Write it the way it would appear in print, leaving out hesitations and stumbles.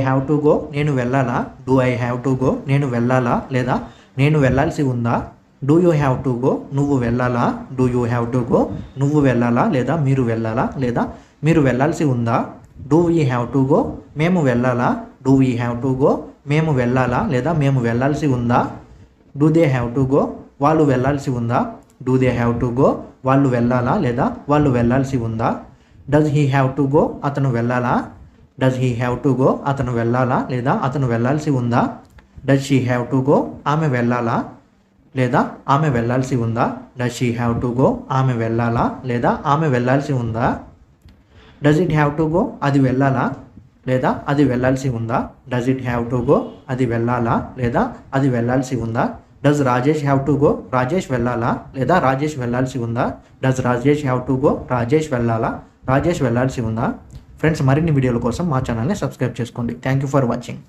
Have to go నేను వెళ్ళాలా, do I have to go నేను వెళ్ళాలా లేదా నేను వెళ్ళాల్సి ఉందా, do you have to go నువ్వు వెళ్ళాలా, do you have to go నువ్వు వెళ్ళాలా లేదా మీరు వెళ్ళాలా లేదా మీరు వెళ్ళాల్సి ఉందా, do we have to go మేము వెళ్ళాలా, do we have to go మేము వెళ్ళాలా లేదా మేము వెళ్ళాల్సి ఉందా, do they have to go వాళ్ళు వెళ్ళాల్సి ఉందా, do they have to go వాళ్ళు వెళ్ళాలా లేదా వాళ్ళు వెళ్ళాల్సి ఉందా, does he have to go అతను వెళ్ళాలా, does he have to go అతను వెళ్ళాలా లేదా అతను వెళ్ళాల్సి ఉందా, does she have to go ఆమె వెళ్ళాలా లేదా ఆమె వెళ్ళాల్సి ఉందా, does she have to go ఆమె వెళ్ళాలా లేదా ఆమె వెళ్ళాల్సి ఉందా, does it have to go అది వెళ్ళాలా లేదా అది వెళ్ళాల్సి ఉందా, does it have to go అది వెళ్ళాలా లేదా అది వెళ్ళాల్సి ఉందా, does Rajesh have to go Rajesh వెళ్ళాలా లేదా రాజేష్ వెళ్ళాల్సి ఉందా, does Rajesh have to go Rajesh వెళ్ళాలా రాజేష్ వెళ్ళాల్సి ఉందా. ఫ్రెండ్స్, మరిన్ని వీడియోల కోసం మా ఛానల్ని సబ్స్క్రైబ్ చేసుకోండి. Thank you for watching.